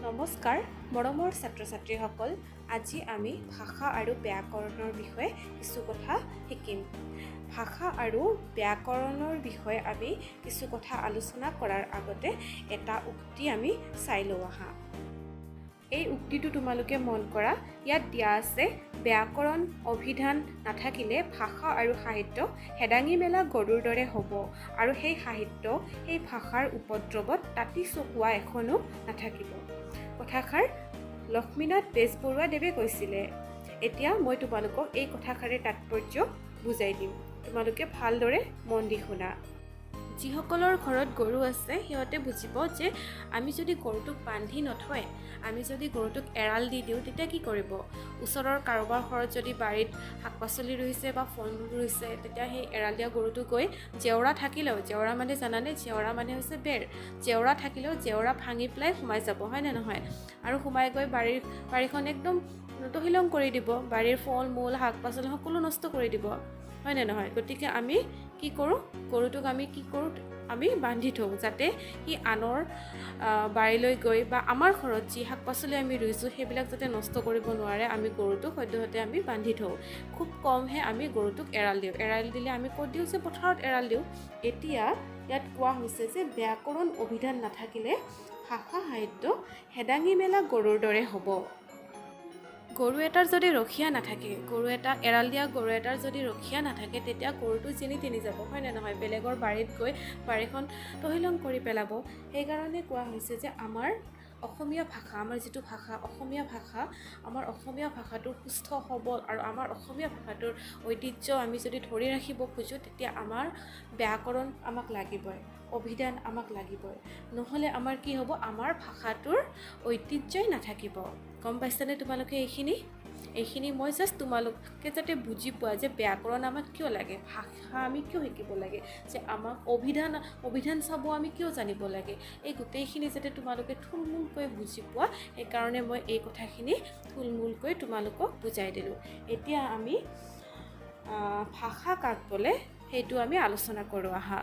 নমস্কাৰ মৰমৰ ছাত্ৰ ছাত্ৰীসকল, আজি আমি ভাষা আৰু ব্যাকৰণৰ বিষয়ে কিছু কথা শিকিম। ভাষা আৰু ব্যাকৰণৰ বিষয়ে আমি কিছু কথা আলোচনা কৰাৰ আগতে এটা উক্তি আমি চাই লওঁ আহা। এই উক্তিটো তোমালোকে মন কৰা, ইয়াত দিয়া আছে ব্যাকৰণ অভিধান নাথাকিলে ভাষা আৰু সাহিত্য হেদাঙি মেলা গৰুৰ দৰে হ'ব, আৰু সেই সাহিত্য সেই ভাষাৰ উপদ্ৰৱত তাতি চকোৱা এখনো নাথাকিব। কথাষাৰ লক্ষ্মীনাথ বেজবৰুৱাদেৱে কৈছিলে। এতিয়া মই তোমালোকক এই কথাষাৰৰ তাৎপৰ্য বুজাই দিম, তোমালোকে ভালদৰে মন দি শুনা। যিসকলৰ ঘৰত গৰু আছে সিহঁতে বুজিব যে আমি যদি গৰুটোক বান্ধি নথয়, আমি যদি গৰুটোক এৰাল দি দিওঁ, তেতিয়া কি কৰিব? ওচৰৰ কাৰোবাৰ ঘৰত যদি বাৰীত শাক পাচলি ৰুইছে বা ফল মূল ৰুইছে, তেতিয়া সেই এৰাল দিয়া গৰুটো গৈ জেওৰা থাকিলেও, জেওৰা মানে জানানে, জেওৰা মানে হৈছে বেৰ, জেওৰা থাকিলেও জেওৰা ভাঙি পেলাই সোমাই যাব, হয় নে নহয়? আৰু সোমাই গৈ বাৰীখন একদম তহিলং কৰি দিব, বাৰীৰ ফল মূল শাক পাচলি সকলো নষ্ট কৰি দিব, হয় নে নহয়? গতিকে আমি কি কৰোঁ? গৰুটোক আমি বান্ধি থওঁ, যাতে সি আনৰ বাৰীলৈ গৈ বা আমাৰ ঘৰত যি শাক পাচলি আমি ৰুইছোঁ সেইবিলাক যাতে নষ্ট কৰিব নোৱাৰে, আমি গৰুটোক সদ্যহতে আমি বান্ধি থওঁ। খুব কমহে আমি গৰুটোক এৰাল দিওঁ। এৰাল দিলে আমি ক'ত দিওঁ? যে পথাৰত এৰাল দিওঁ। এতিয়া ইয়াত কোৱা হৈছে যে ব্যাকৰণ অভিধান নাথাকিলে ভাষা সাহিত্য হেদাঙি মেলা গৰুৰ দৰে হ'ব। গৰু এটাৰ যদি ৰখীয়া নাথাকে, এৰাল দিয়া গৰু এটাৰ যদি ৰখীয়া নাথাকে, তেতিয়া গৰুটো যেনি তেনি যাব, হয় নে নহয়? বেলেগৰ বাৰীত গৈ বাৰীখন তহিলং কৰি পেলাব। সেইকাৰণে কোৱা হৈছে যে আমাৰ অসমীয়া ভাষা, আমাৰ যিটো ভাষা অসমীয়া ভাষা, আমাৰ অসমীয়া ভাষাটোৰ সুস্থ সবল আৰু আমাৰ অসমীয়া ভাষাটোৰ ঐতিহ্য আমি যদি ধৰি ৰাখিব খোজোঁ, তেতিয়া আমাৰ ব্যাকৰণ আমাক লাগিবই, অভিধান আমাক লাগিবই। নহ'লে আমাৰ কি হ'ব? আমাৰ ভাষাটোৰ ঐতিহ্যই নাথাকিব। গম পাইছানে তোমালোকে? এইখিনি মই জাষ্ট তোমালোকে যাতে বুজি পোৱা যে ব্যাকৰণ আমাক কিয় লাগে, ভাষা আমি কিয় শিকিব লাগে, যে আমাক অভিধান চাব আমি কিয় জানিব লাগে, এই গোটেইখিনি যাতে তোমালোকে থুলমূলকৈ বুজি পোৱা, সেইকাৰণে মই এই কথাখিনি থুলমূলকৈ তোমালোকক বুজাই দিলোঁ। এতিয়া আমি ভাষা কাক বোলে সেইটো আমি আলোচনা কৰোঁ আহা।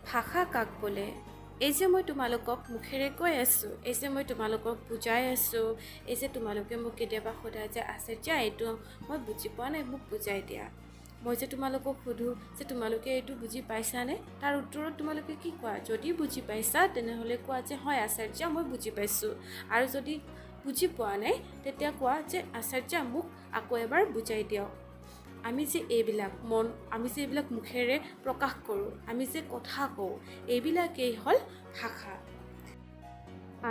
ভাষা কাক বোলে? এই যে মই তোমালোকক মুখেৰে কৈ আছোঁ, এই যে মই তোমালোকক বুজাই আছোঁ, এই যে তোমালোকে মোক কেতিয়াবা সোধা যে আচাৰ্য এইটো মই বুজি পোৱা নাই, মোক বুজাই দিয়া। মই যে তোমালোকক সোধোঁ যে তোমালোকে এইটো বুজি পাইছানে, তাৰ উত্তৰত তোমালোকে কি কোৱা? যদি বুজি পাইছা তেনেহ'লে কোৱা যে হয় আচাৰ্য মই বুজি পাইছোঁ, আৰু যদি বুজি পোৱা নাই তেতিয়া কোৱা যে আচাৰ্য মোক আকৌ এবাৰ বুজাই দিয়ক। আমি যে এইবিলাক মুখেৰে প্ৰকাশ কৰোঁ, আমি যে কথা কওঁ, এইবিলাকেই হ'ল ভাষা।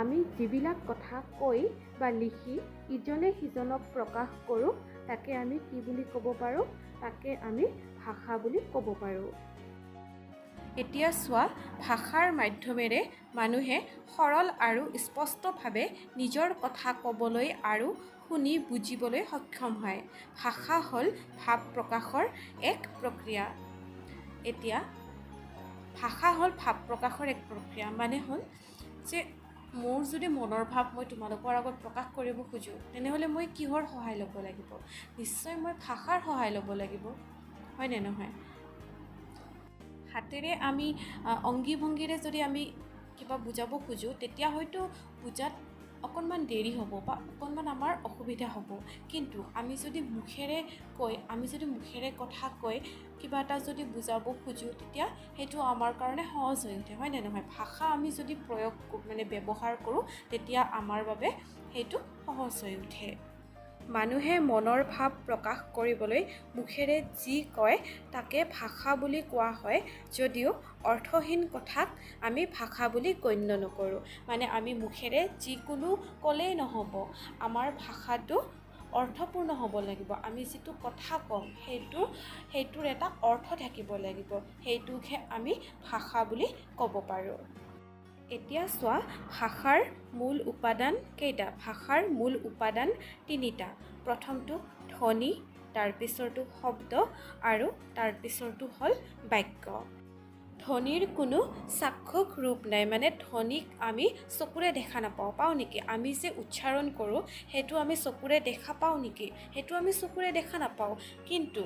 আমি যিবিলাক কথা কৈ বা লিখি ইজনে সিজনক প্ৰকাশ কৰোঁ, তাকে আমি কি বুলি ক'ব পাৰোঁ? তাকে আমি ভাষা বুলি ক'ব পাৰোঁ। এতিয়া চোৱা, ভাষাৰ মাধ্যমেৰে মানুহে সৰল আৰু স্পষ্টভাৱে নিজৰ কথা ক'বলৈ আৰু শুনি বুজিবলৈ সক্ষম হয়। ভাষা হ'ল ভাৱ প্ৰকাশৰ এক প্ৰক্ৰিয়া। এতিয়া ভাষা হ'ল ভাৱ প্ৰকাশৰ এক প্ৰক্ৰিয়া, মানে হ'ল যে মোৰ যদি মনৰ ভাৱ মই তোমালোকৰ আগত প্ৰকাশ কৰিব খোজোঁ, তেনেহ'লে মই কিহৰ সহায় ল'ব লাগিব? নিশ্চয় মই ভাষাৰ সহায় ল'ব লাগিব, হয় নে নহয়? হাতেৰে আমি অংগী ভংগীৰে যদি আমি কিবা বুজাব খোজোঁ, তেতিয়া হয়তো বুজাত অকণমান দেৰি হ'ব বা অকণমান আমাৰ অসুবিধা হ'ব। কিন্তু আমি যদি মুখেৰে কথা কৈ কিবা এটা যদি বুজাব খোজোঁ, তেতিয়া সেইটো আমাৰ কাৰণে সহজ হৈ উঠে, হয় নে নহয়? ভাষা আমি যদি ব্যৱহাৰ কৰোঁ, তেতিয়া আমাৰ বাবে সেইটো সহজ হৈ উঠে। মানুহে মনৰ ভাৱ প্ৰকাশ কৰিবলৈ মুখেৰে যি কয় তাকে ভাষা বুলি কোৱা হয়, যদিও অৰ্থহীন কথাক আমি ভাষা বুলি গণ্য নকৰোঁ। মানে আমি মুখেৰে যিকোনো ক'লেই নহ'ব, আমাৰ ভাষাটো অৰ্থপূৰ্ণ হ'ব লাগিব। আমি যিটো কথা ক'ম সেইটোৰ এটা অৰ্থ থাকিব লাগিব, সেইটোকহে আমি ভাষা বুলি ক'ব পাৰোঁ। এতিয়া চোৱা, ভাষাৰ মূল উপাদান কেইটা? ভাষাৰ মূল উপাদান তিনিটা। প্ৰথমটো ধ্বনি, তাৰপিছৰটো শব্দ আৰু তাৰপিছৰটো হ'ল বাক্য। ধ্বনিৰ কোনো চাক্ষুষ ৰূপ নাই, মানে ধ্বনিক আমি চকুৰে দেখা নাপাওঁ। পাওঁ নেকি? আমি যে উচ্চাৰণ কৰোঁ সেইটো আমি চকুৰে দেখা পাওঁ নেকি? সেইটো আমি চকুৰে দেখা নাপাওঁ। কিন্তু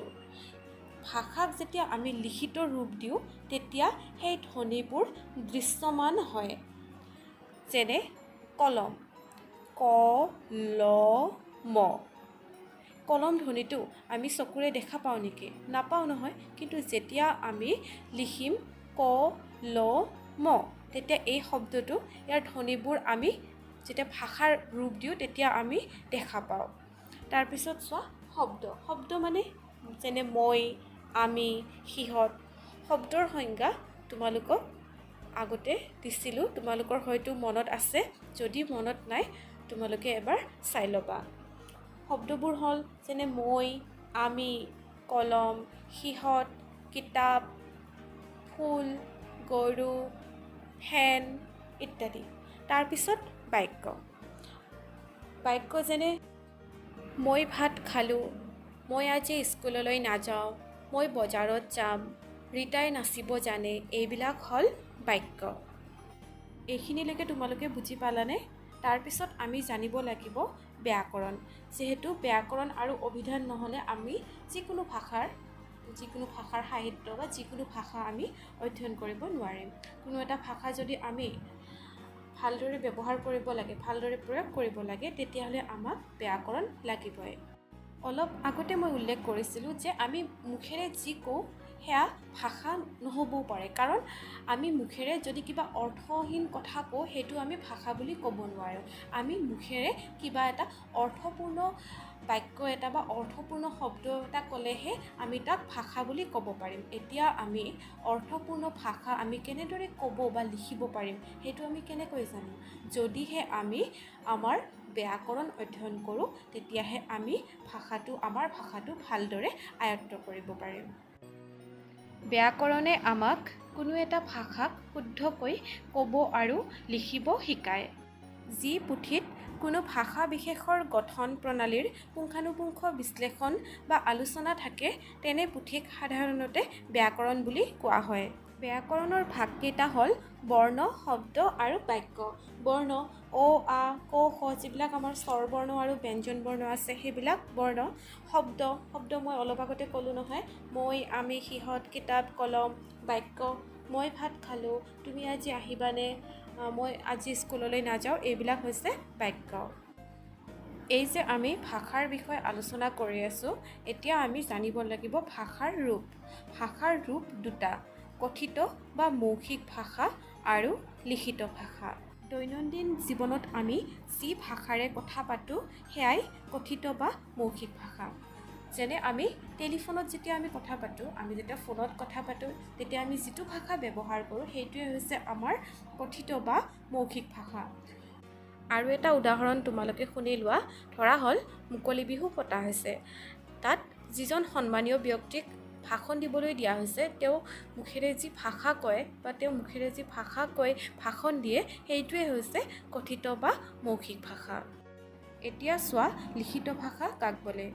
ভাষাক যেতিয়া আমি লিখিত ৰূপ দিওঁ, তেতিয়া সেই ধ্বনিবোৰ দৃশ্যমান হয়। যেনে কলম ক ল ম কলম ধ্বনিটো আমি চকুৰে দেখা পাওঁ নেকি? নাপাওঁ নহয়। কিন্তু যেতিয়া আমি লিখিম ক ল ম তেতিয়া এই শব্দটো ইয়াৰ ধ্বনিবোৰ আমি যেতিয়া ভাষাৰ ৰূপ দিওঁ তেতিয়া আমি দেখা পাওঁ। তাৰপিছত চোৱা শব্দ মানে যেনে মই, আমি, সিহঁত। শব্দৰ সংজ্ঞা তোমালোকক আগতে দিছিলোঁ, তোমালোকৰ হয়তো মনত আছে। যদি মনত নাই তোমালোকে এবাৰ চাই ল'বা। শব্দবোৰ হ'ল যেনে মই, আমি, কলম, সিহঁত, কিতাপ, ফুল, গৰু, ফেন ইত্যাদি। তাৰপিছত বাক্য যেনে মই ভাত খালোঁ, মই আজি স্কুললৈ নাযাওঁ, মই বজাৰত যাম, ৰীতাই নাচিব জানে। এইবিলাক হ'ল বাক্য। এইখিনিলৈকে তোমালোকে বুজি পালানে? তাৰপিছত আমি জানিব লাগিব ব্যাকৰণ। যিহেতু ব্যাকৰণ আৰু অভিধান নহ'লে আমি যিকোনো ভাষাৰ সাহিত্য বা যিকোনো ভাষা আমি অধ্যয়ন কৰিব নোৱাৰিম। কোনো এটা ভাষা যদি আমি ভালদৰে ব্যৱহাৰ কৰিব লাগে, ভালদৰে প্ৰয়োগ কৰিব লাগে, তেতিয়াহ'লে আমাক ব্যাকৰণ লাগিবই। অলপ আগতে মই উল্লেখ কৰিছিলোঁ যে আমি মুখেৰে যি কওঁ সেয়া ভাষা নহ'বও পাৰে। কাৰণ আমি মুখেৰে যদি কিবা অৰ্থহীন কথা কওঁ সেইটো আমি ভাষা বুলি ক'ব নোৱাৰোঁ। আমি মুখেৰে কিবা এটা অৰ্থপূৰ্ণ বাক্য এটা বা অৰ্থপূৰ্ণ শব্দ এটা ক'লেহে আমি তাক ভাষা বুলি ক'ব পাৰিম। এতিয়া আমি অৰ্থপূৰ্ণ ভাষা আমি কেনেদৰে ক'ব বা লিখিব পাৰিম সেইটো আমি কেনেকৈ জানিম? যদিহে আমি আমাৰ ব্যাকৰণ অধ্যয়ন কৰোঁ, তেতিয়াহে আমি আমাৰ ভাষাটো ভালদৰে আয়ত্ত কৰিব পাৰিম। ব্যাকৰণে আমাক কোনো এটা ভাষাক শুদ্ধকৈ ক'ব আৰু লিখিব শিকায়। যি পুথিত কোনো ভাষা বিশেষৰ গঠন প্ৰণালীৰ পুংখানুপুংখ বিশ্লেষণ বা আলোচনা থাকে, তেনে পুথিক সাধাৰণতে ব্যাকৰণ বুলি কোৱা হয়। ব্যাকৰণৰ ভাগকেইটা হ'ল বৰ্ণ, শব্দ আৰু বাক্য। বৰ্ণ অ, আ, ক, খ যিবিলাক আমাৰ স্বৰ বৰ্ণ আৰু ব্যঞ্জন বৰ্ণ আছে সেইবিলাক বৰ্ণ। শব্দ মই অলপ আগতে ক'লোঁ নহয়, মই, আমি, সিহঁত, কিতাপ, কলম। বাক্য মই ভাত খালোঁ, তুমি আজি আহিবানে, মই আজি স্কুললৈ নাযাওঁ। এইবিলাক হৈছে বাক্য। এই যে আমি ভাষাৰ বিষয়ে আলোচনা কৰি আছোঁ, এতিয়া আমি জানিব লাগিব ভাষাৰ ৰূপ। ভাষাৰ ৰূপ দুটা: কথিত বা মৌখিক ভাষা আৰু লিখিত ভাষা। দৈনন্দিন জীৱনত আমি যি ভাষাৰে কথা পাতোঁ সেয়াই কথিত বা মৌখিক ভাষা। যেনে আমি টেলিফোনত যেতিয়া আমি কথা পাতোঁ, আমি যেতিয়া ফোনত কথা পাতোঁ তেতিয়া আমি যিটো ভাষা ব্যৱহাৰ কৰোঁ সেইটোৱে হৈছে আমাৰ কথিত বা মৌখিক ভাষা। আৰু এটা উদাহৰণ তোমালোকে শুনি লোৱা। ধৰা হ'ল মুকলি বিহু পতা হৈছে। তাত যিজন সন্মানীয় ব্যক্তিক ভাষণ দিবলৈ দিয়া হৈছে, তেওঁ মুখেৰে যি ভাষা কয় বা তেওঁ মুখেৰে যি ভাষা কৈ ভাষণ দিয়ে সেইটোৱে হৈছে কথিত বা মৌখিক ভাষা। এতিয়া চোৱা লিখিত ভাষা কাক বোলে।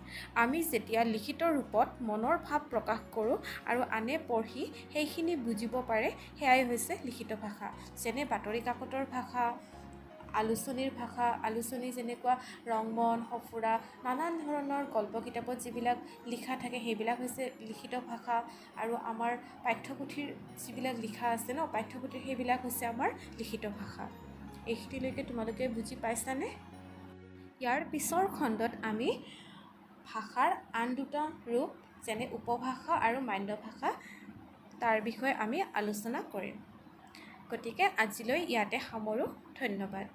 আমি যেতিয়া লিখিত ৰূপত মনৰ ভাৱ প্ৰকাশ কৰোঁ আৰু আনে পঢ়ি সেইখিনি বুজিব পাৰে, সেয়াই হৈছে লিখিত ভাষা। যেনে বাতৰি কাকতৰ ভাষা, আলোচনীৰ ভাষা। আলোচনী যেনেকুৱা ৰংমন, সঁফুৰা, নানান ধৰণৰ গল্প কিতাপত যিবিলাক লিখা থাকে সেইবিলাক হৈছে লিখিত ভাষা। আৰু আমাৰ পাঠ্যপুথিৰ যিবিলাক লিখা আছে ন, পাঠ্যপুথিৰ সেইবিলাক হৈছে আমাৰ লিখিত ভাষা। এইখিনিলৈকে তোমালোকে বুজি পাইছানে? ইয়াৰ পিছৰ খণ্ডত আমি ভাষাৰ আন দুটা ৰূপ যেনে উপভাষা আৰু মান্য ভাষা তাৰ বিষয়ে আমি আলোচনা কৰিম। গতিকে আজিলৈ ইয়াতে সামৰোঁ। ধন্যবাদ।